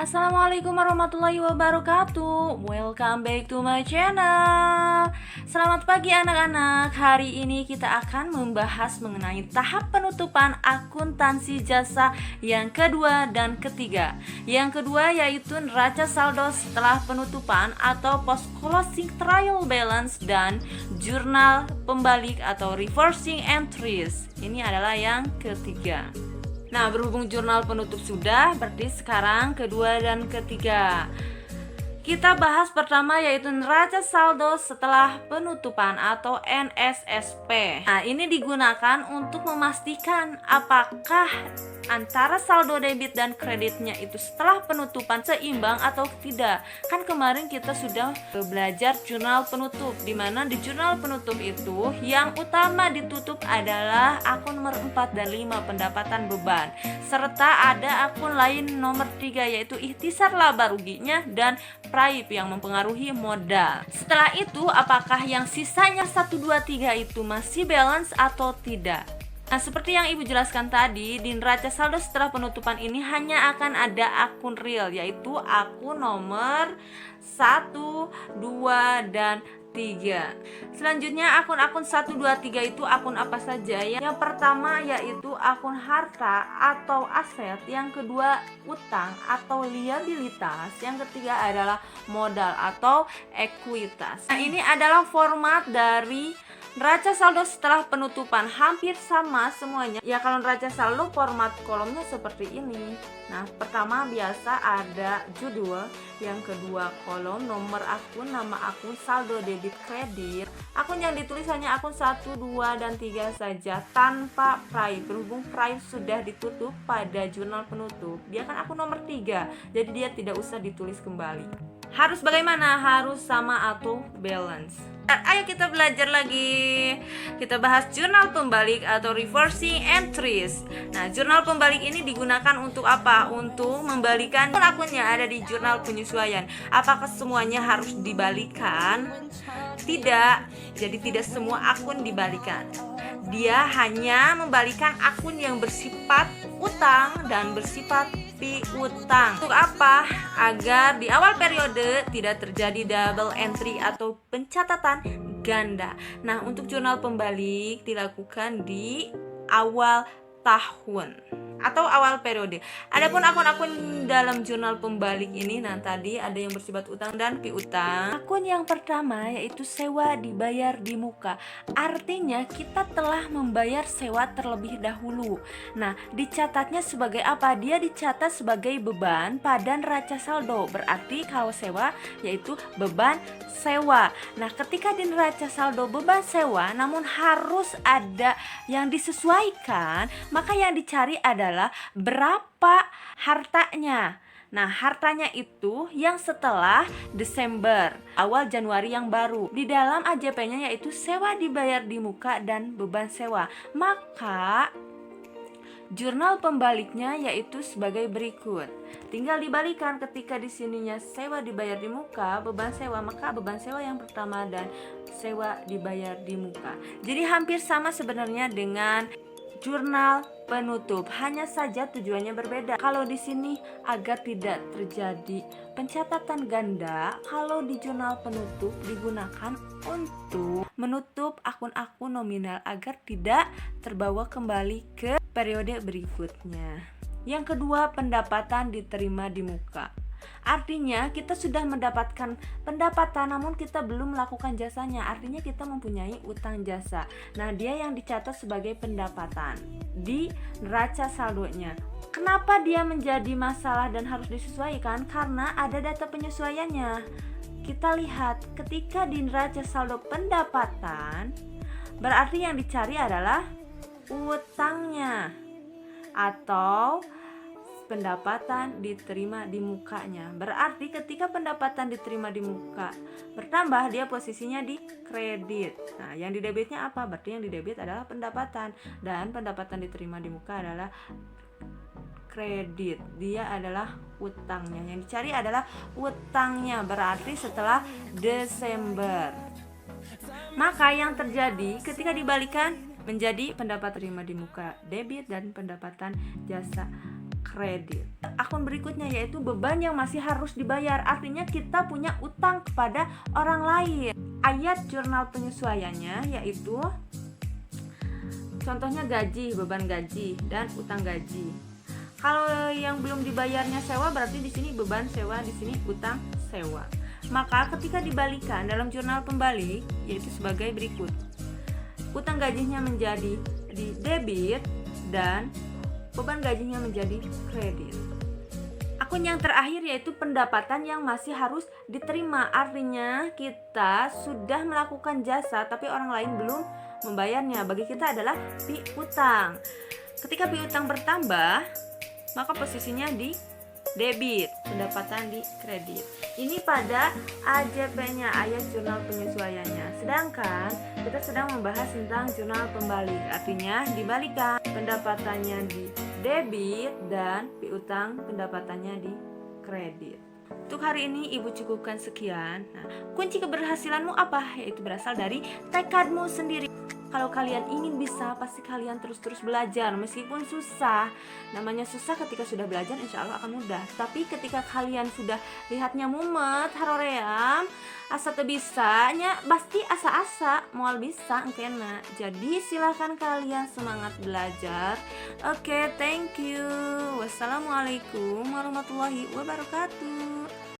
Assalamualaikum warahmatullahi wabarakatuh. Welcome back to my channel. Selamat pagi anak-anak. Hari ini kita akan membahas mengenai tahap penutupan akuntansi jasa yang kedua dan ketiga. Yang kedua yaitu neraca saldo setelah penutupan atau post closing trial balance dan jurnal pembalik atau reversing entries. Ini adalah yang ketiga. Nah, berhubung jurnal penutup sudah, berarti sekarang kedua dan ketiga. Kita bahas pertama yaitu neraca saldo setelah penutupan atau NSSP. Nah, ini digunakan untuk memastikan apakah antara saldo debit dan kreditnya itu setelah penutupan seimbang atau tidak. Kan kemarin kita sudah belajar jurnal penutup, di mana di jurnal penutup itu yang utama ditutup adalah akun nomor 4 dan 5 pendapatan beban, serta ada akun lain nomor 3 yaitu ikhtisar laba ruginya dan praib yang mempengaruhi modal. Setelah itu apakah yang sisanya 1, 2, 3 itu masih balance atau tidak? Nah, seperti yang Ibu jelaskan tadi, di neraca saldo setelah penutupan ini hanya akan ada akun real, yaitu akun nomor 1, 2, dan 3. Selanjutnya akun-akun 1, 2, 3 itu akun apa saja? Yang pertama yaitu akun harta atau aset, yang kedua utang atau liabilitas, yang ketiga adalah modal atau ekuitas. Nah, ini adalah format dari neraca saldo setelah penutupan, hampir sama semuanya. Ya, kalau neraca saldo format kolomnya seperti ini. Nah, pertama biasa ada judul, yang kedua kolom nomor akun, nama akun, saldo debit kredit. Akun yang ditulis hanya akun 1, 2, dan 3 saja tanpa price. Berhubung price sudah ditutup pada jurnal penutup, dia kan akun nomor 3, jadi dia tidak usah ditulis kembali. Harus bagaimana? Harus sama atau balance. Ayo kita belajar lagi. Kita bahas jurnal pembalik atau reversing entries. Nah, jurnal pembalik ini digunakan untuk apa? Untuk membalikan akun yang ada di jurnal penyesuaian. Apakah semuanya harus dibalikan? Tidak. Jadi tidak semua akun dibalikan. Dia hanya membalikan akun yang bersifat utang dan bersifat piutang. Untuk apa? Agar di awal periode tidak terjadi double entry atau pencatatan ganda. Nah, untuk jurnal pembalik dilakukan di awal tahun atau awal periode. Adapun akun-akun dalam jurnal pembalik ini, nah tadi ada yang bersifat utang dan piutang. Akun yang pertama yaitu sewa dibayar di muka. Artinya kita telah membayar sewa terlebih dahulu. Nah, dicatatnya sebagai apa? Dia dicatat sebagai beban pada neraca saldo. Berarti kalau sewa yaitu beban sewa. Nah, ketika di neraca saldo beban sewa namun harus ada yang disesuaikan, maka yang dicari adalah berapa hartanya. Nah, hartanya itu yang setelah Desember, awal Januari yang baru. Di dalam AJP-nya yaitu sewa dibayar di muka dan beban sewa. Maka jurnal pembaliknya yaitu sebagai berikut. Tinggal dibalikan, ketika di sininya sewa dibayar di muka, beban sewa, maka beban sewa yang pertama dan sewa dibayar di muka. Jadi hampir sama sebenarnya dengan jurnal penutup, hanya saja tujuannya berbeda. Kalau di sini agar tidak terjadi pencatatan ganda, kalau di jurnal penutup digunakan untuk menutup akun-akun nominal agar tidak terbawa kembali ke periode berikutnya. Yang kedua, pendapatan diterima di muka. Artinya kita sudah mendapatkan pendapatan namun kita belum melakukan jasanya. Artinya kita mempunyai utang jasa. Nah, dia yang dicatat sebagai pendapatan di neraca saldonya. Kenapa dia menjadi masalah dan harus disesuaikan? Karena ada data penyesuaiannya. Kita lihat ketika di neraca saldo pendapatan, berarti yang dicari adalah utangnya atau pendapatan diterima di mukanya. Berarti ketika pendapatan diterima di muka bertambah, dia posisinya di kredit. Nah, yang didebitnya apa? Berarti yang didebit adalah pendapatan, dan pendapatan diterima di muka adalah kredit. Dia adalah utangnya. Yang dicari adalah utangnya, berarti setelah Desember. Maka yang terjadi ketika dibalikan menjadi pendapat terima di muka debit dan pendapatan jasa kredit. Akun berikutnya yaitu beban yang masih harus dibayar. Artinya kita punya utang kepada orang lain. Ayat jurnal penyesuaiannya yaitu contohnya gaji, beban gaji, dan utang gaji. Kalau yang belum dibayarnya sewa berarti di sini beban sewa, di sini utang sewa. Maka ketika dibalikan dalam jurnal pembalik yaitu sebagai berikut. Utang gajinya menjadi di debit dan beban gajinya menjadi kredit. Akun yang terakhir yaitu pendapatan yang masih harus diterima. Artinya kita sudah melakukan jasa tapi orang lain belum membayarnya. Bagi kita adalah piutang. Ketika piutang bertambah, maka posisinya di debit, pendapatan di kredit. Ini pada AJP-nya, ayat jurnal penyesuaiannya. Sedangkan kita sedang membahas tentang jurnal pembalik. Artinya dibalikan, pendapatannya di debit dan piutang pendapatannya di kredit. Untuk hari ini Ibu cukupkan sekian. Nah, kunci keberhasilanmu apa? Yaitu berasal dari tekadmu sendiri. Kalau kalian ingin bisa, pasti kalian terus-terus belajar meskipun susah. Namanya susah ketika sudah belajar, insya Allah akan mudah. Tapi ketika kalian sudah lihatnya mumet, haroream, asa teu bisanya, pasti asa-asa moal bisa engkena. Jadi silahkan kalian semangat belajar. Oke, thank you. Wassalamualaikum warahmatullahi wabarakatuh.